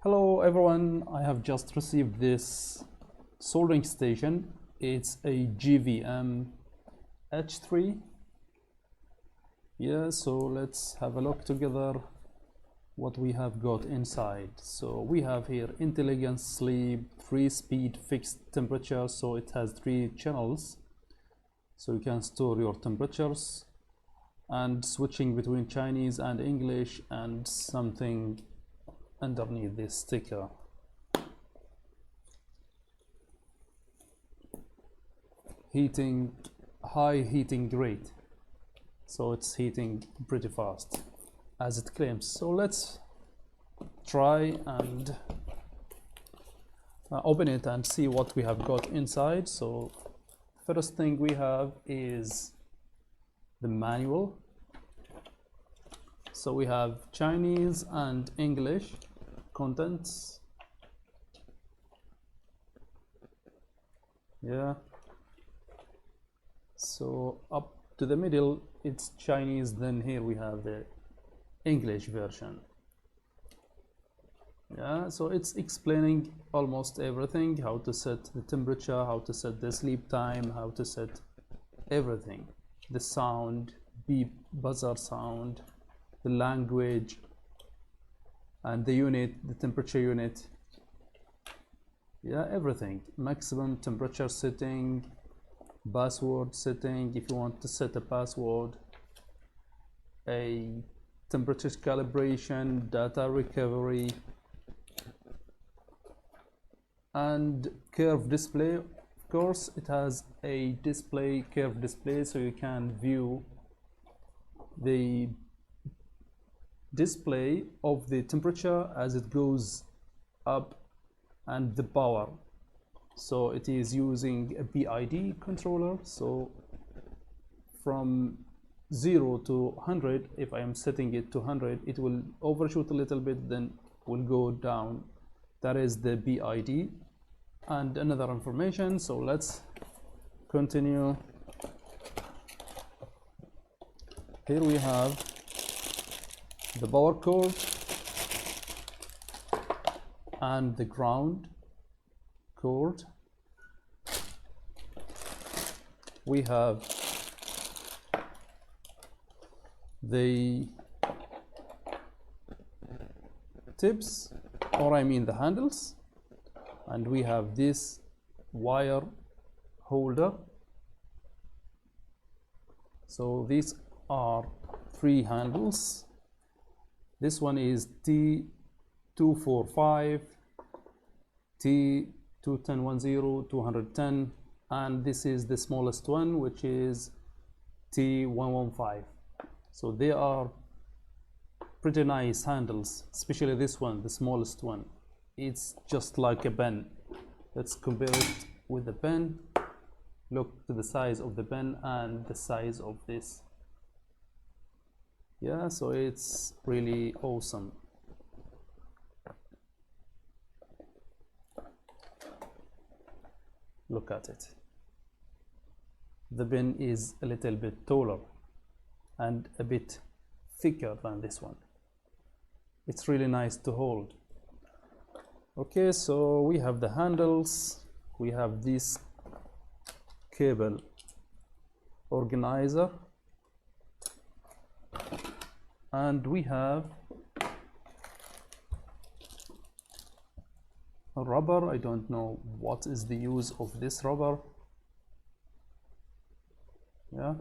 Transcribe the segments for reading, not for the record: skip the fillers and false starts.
Hello everyone, I have just received this soldering station. It's a GVM H3. Yeah, so let's have a look together what we have got inside. So we have here intelligent sleep, 3-speed fixed temperature, so it has 3 channels, so you can store your temperatures, and switching between Chinese and English, and something underneath this sticker. High heating rate, so it's heating pretty fast as it claims. So let's try and open it and see what we have got inside. So first thing we have is the manual. So we have Chinese and English contents. Yeah, so up to the middle it's Chinese, then here we have the English version. Yeah, so it's explaining almost everything, how to set the temperature, how to set the sleep time, how to set everything, the sound, beep, buzzer sound, the language, and the unit, the temperature unit. Yeah, everything. Maximum temperature setting, password setting if you want to set a password, a temperature calibration, data recovery, and curve display. Of course, it has a display, curve display, so you can view the display of the temperature as it goes up and the power. So it is using a PID controller, so from 0 to 100, if I am setting it to 100, it will overshoot a little bit, then will go down. That is the PID. And another information, so let's continue. Here we have the power cord and the ground cord. We have the tips, or I mean the handles, and we have this wire holder. So these are 3 handles. This one is T245, T210, 210, and this is the smallest one, which is T115. So they are pretty nice handles, especially this one, the smallest one. It's just like a pen. Let's compare it with the pen. Look to the size of the pen and the size of this. Yeah, so it's really awesome. Look at it. The pen is a little bit taller and a bit thicker than this one. It's really nice to hold. Okay, so we have the handles, we have this cable organizer, and we have a rubber. I don't know what is the use of this rubber. Yeah,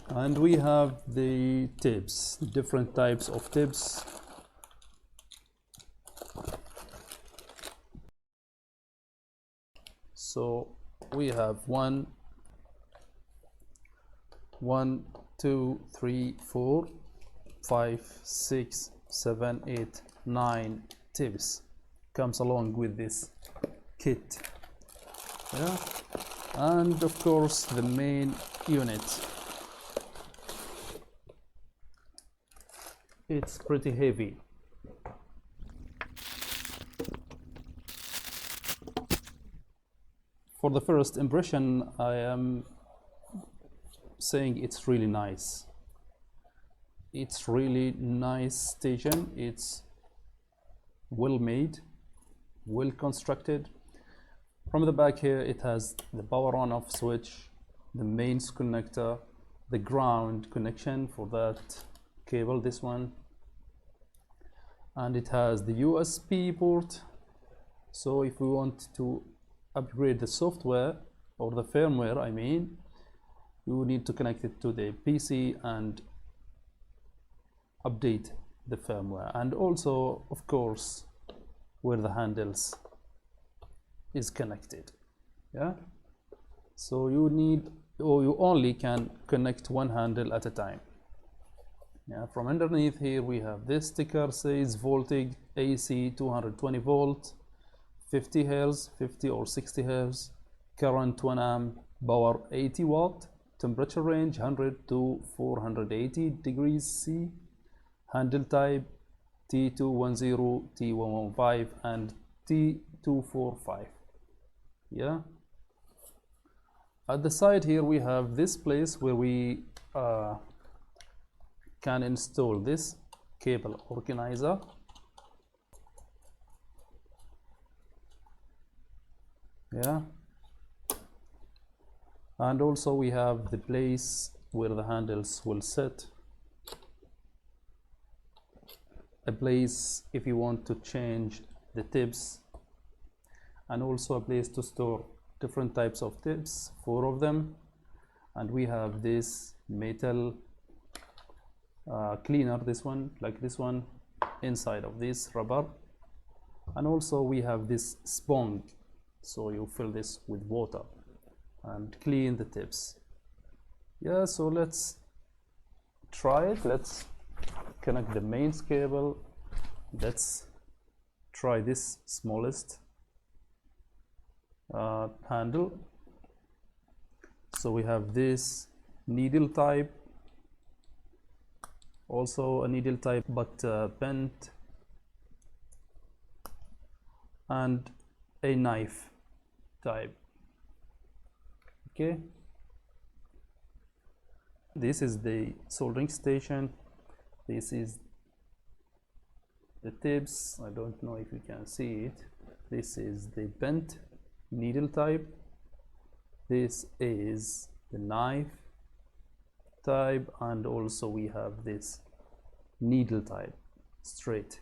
and we have the tips, different types of tips. So we have 1, 2, 3, 4, 5, 6, 7, 8, 9 tips. Comes along with this kit. Yeah, and of course the main unit. It's pretty heavy. For the first impression, I am saying it's really nice. It's really nice station. It's well made, well constructed. From the back here, it has the power on off switch, the mains connector, the ground connection for that cable, this one, and it has the USB port. So if we want to upgrade the software or the firmware, I mean, you need to connect it to the PC and update the firmware. And also, of course, where the handles is connected. Yeah, so you need, or you only can connect one handle at a time. Yeah, from underneath here we have this sticker, says voltage AC 220 volt, 50 hertz, 50 or 60 hertz, current 1 amp, power 80 watt, temperature range 100 to 480 degrees C, handle type T210, T115 and T245. Yeah, at the side here we have this place where we can install this cable organizer. Yeah, and also we have the place where the handles will sit, a place if you want to change the tips, and also a place to store different types of tips, 4 of them. And we have this metal cleaner, this one, like this one, inside of this rubber. And also we have this sponge, so you fill this with water and clean the tips. Yeah, so let's try it. Let's connect the mains cable. Let's try this smallest handle. So we have this needle type, also a needle type but bent, and a knife type. Okay, this is the soldering station. This is the tips. I don't know if you can see it. This is the bent needle type. This is the knife type, and also we have this needle type, straight.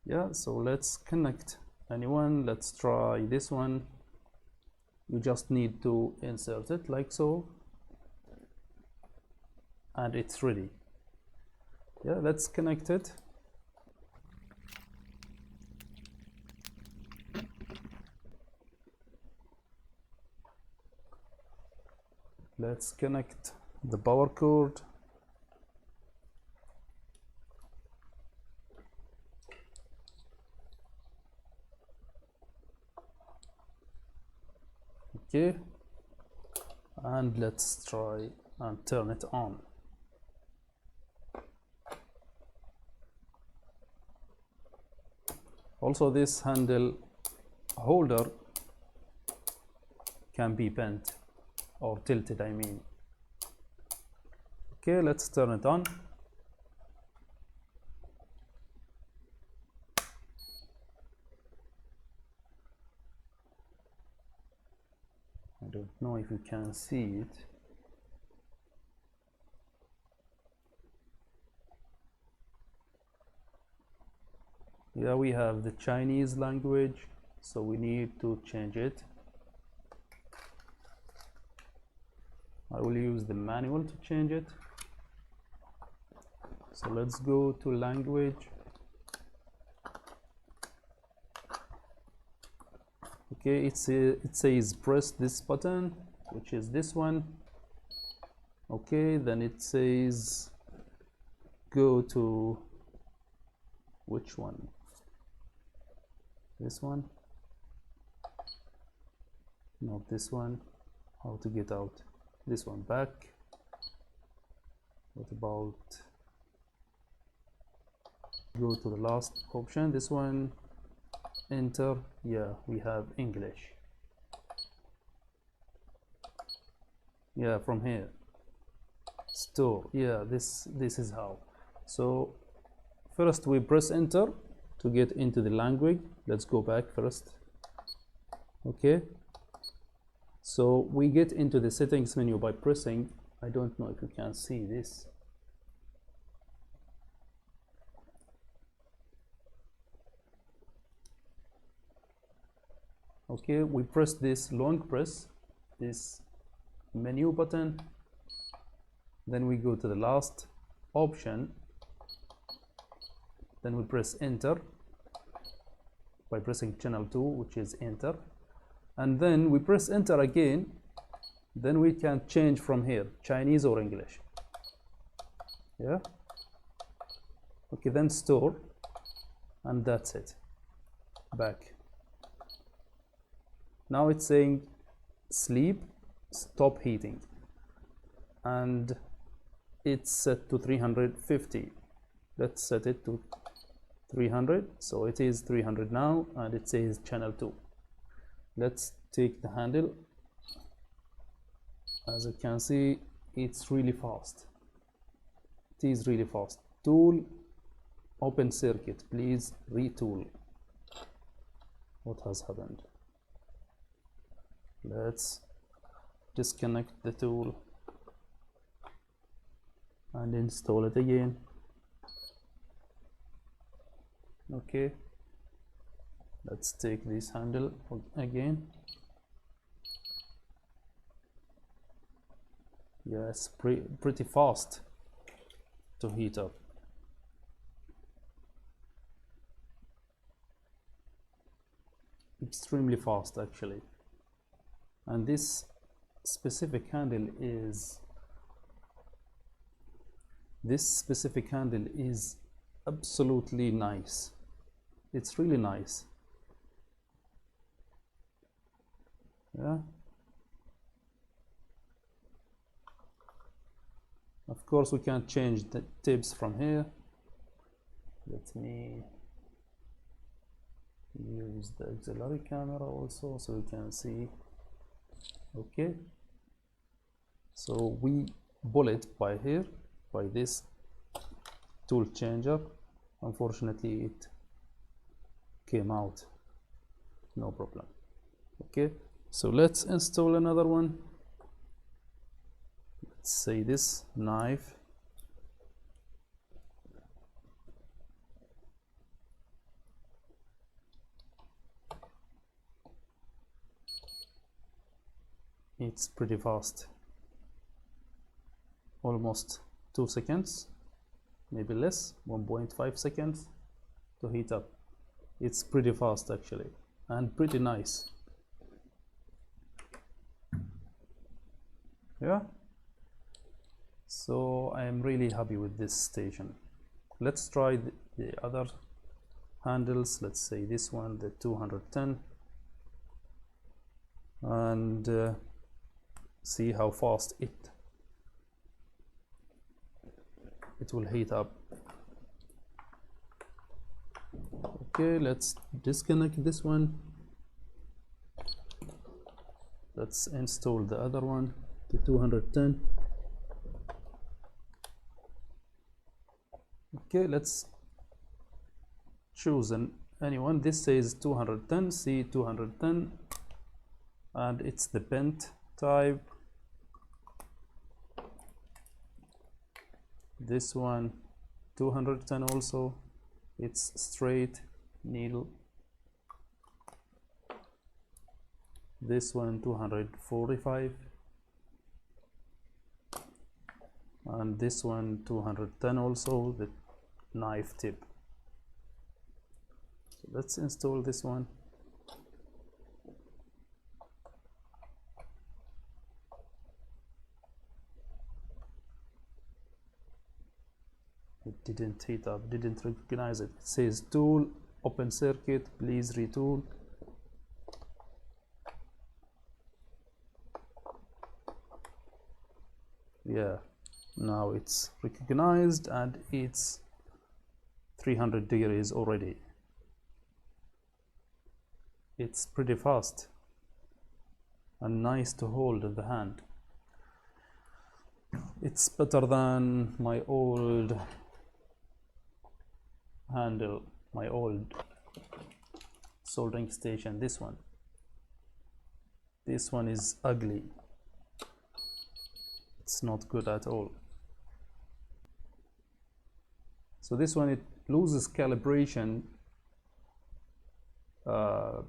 Yeah, so let's connect anyone. Let's try this one. You just need to insert it like so, and it's ready. Yeah, let's connect it. Let's connect the power cord. Okay, and let's try and turn it on. Also, this handle holder can be bent or tilted, I mean. Okay, let's turn it on. I don't know if you can see it. Yeah, we have the Chinese language, so we need to change it. I will use the manual to change it. So let's go to language. Okay, it says press this button, which is this one. Okay, then it says go to which one? This one? Not this one. How to get out? This one, back. What about go to the last option, this one, enter. Yeah, we have English. Yeah, from here store. Yeah, this is how. So first we press enter to get into the language. Let's go back first. Okay, so we get into the settings menu by pressing, I don't know if you can see this. Okay, we press this long press, this menu button, then we go to the last option, then we press enter by pressing channel 2, which is enter, and then we press enter again, then we can change from here, Chinese or English. Yeah, okay, then store, and that's it. Back. Now it's saying sleep, stop heating, and it's set to 350. Let's set it to 300. So it is 300 now, and it says channel 2. Let's take the handle. As you can see, it's really fast. It is really fast. Tool, open circuit, please retool. What has happened? Let's disconnect the tool and install it again. Okay, let's take this handle again. Yes, pretty fast to heat up. Extremely fast actually. And this specific handle is absolutely nice. It's really nice. Yeah. Of course, we can change the tips from here. Let me use the auxiliary camera also so we can see. Okay, so we pull it by here, by this tool changer. Unfortunately, it came out. No problem. Okay, so let's install another one. Let's say this knife. It's pretty fast, almost 2 seconds, maybe less, 1.5 seconds to heat up. It's pretty fast actually, and pretty nice. Yeah, so I am really happy with this station. Let's try the other handles. Let's say this one, the 210, and see how fast it will heat up. Okay, let's disconnect this one. Let's install the other one, the 210. Okay, let's choose anyone. This says 210, C210, and it's the bent type. This one 210 also, it's straight needle. This one 245, and this one 210 also, the knife tip. So let's install this one. It didn't heat up, didn't recognize it. It says tool, open circuit, please retool. Yeah, now it's recognized and it's 300 degrees already. It's pretty fast and nice to hold in the hand. It's better than my old handle, my old soldering station. This one is ugly. It's not good at all. So this one, it loses calibration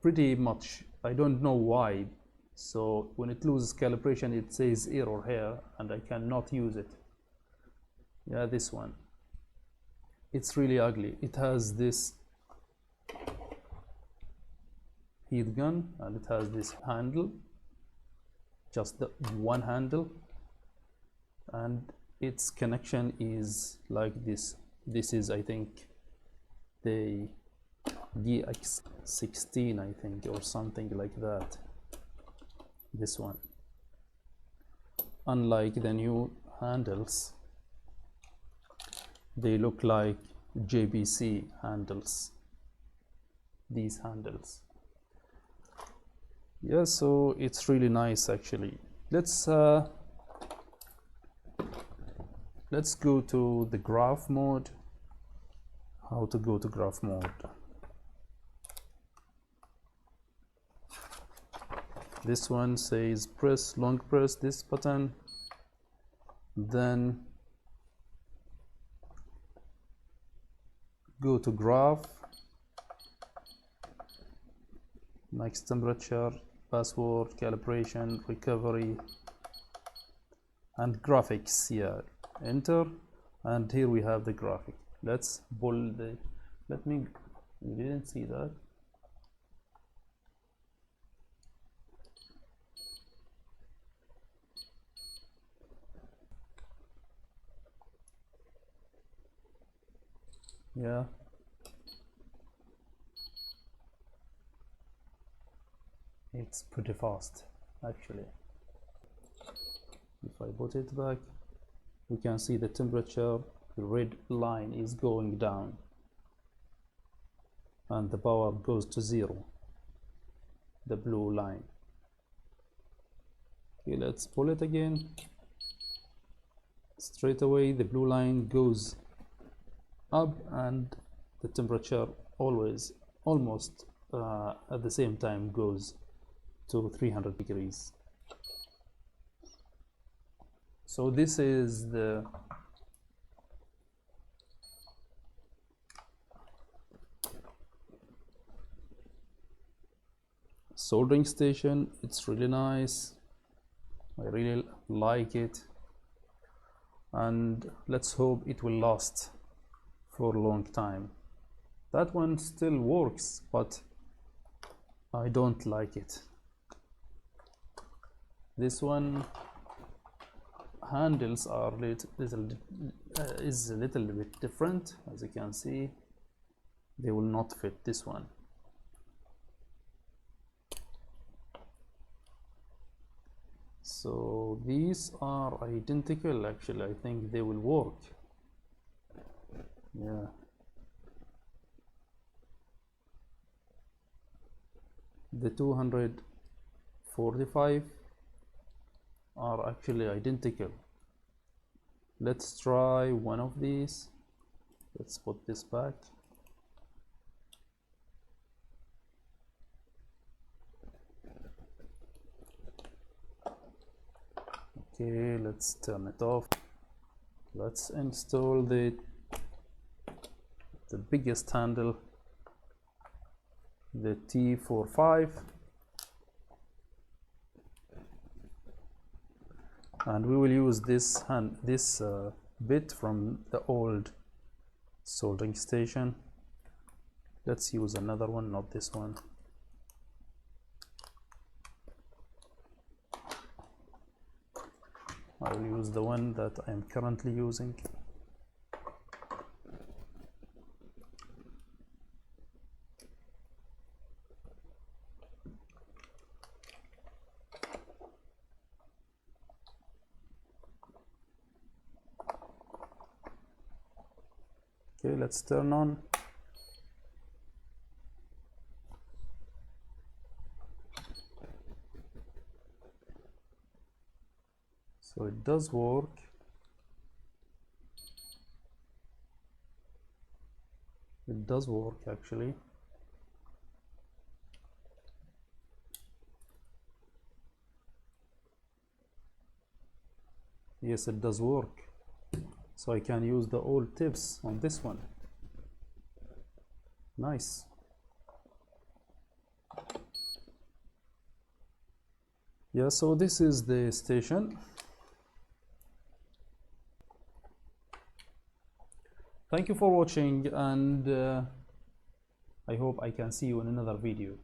pretty much. I don't know why. So when it loses calibration, it says error here and I cannot use it. Yeah, this one, it's really ugly. It has this heat gun and it has this handle, just the one handle, and its connection is like this. This is, I think, the DX16, I think, or something like that. This one, unlike the new handles, they look like JBC handles, these handles. Yeah, so it's really nice actually. Let's go to the graph mode. How to go to graph mode? This one says long press this button, then go to graph, max temperature, password, calibration, recovery, and graphics. Yeah, enter, and here we have the graphic. Let's pull the, you didn't see that. Yeah, it's pretty fast actually. If I put it back, we can see the temperature, the red line is going down and the power goes to 0, the blue line. Okay, let's pull it again. Straight away the blue line goes up and the temperature almost at the same time goes to 300 degrees. So this is the soldering station. It's really nice. I really like it, and let's hope it will last for a long time. That one still works, but I don't like it. This one handles are is a little bit different. As you can see, they will not fit this one. So these are identical actually. I think they will work. Yeah, the 245 are actually identical. Let's try one of these. Let's put this back. Okay, let's turn it off. Let's install the biggest handle, the T245, and we will use this bit from the old soldering station. Let's use another one, not this one. I will use the one that I am currently using. Okay, let's turn on. So it does work. It does work actually. Yes, it does work. So I can use the old tips on this one. Nice. Yeah, so this is the station. Thank you for watching, and I hope I can see you in another video.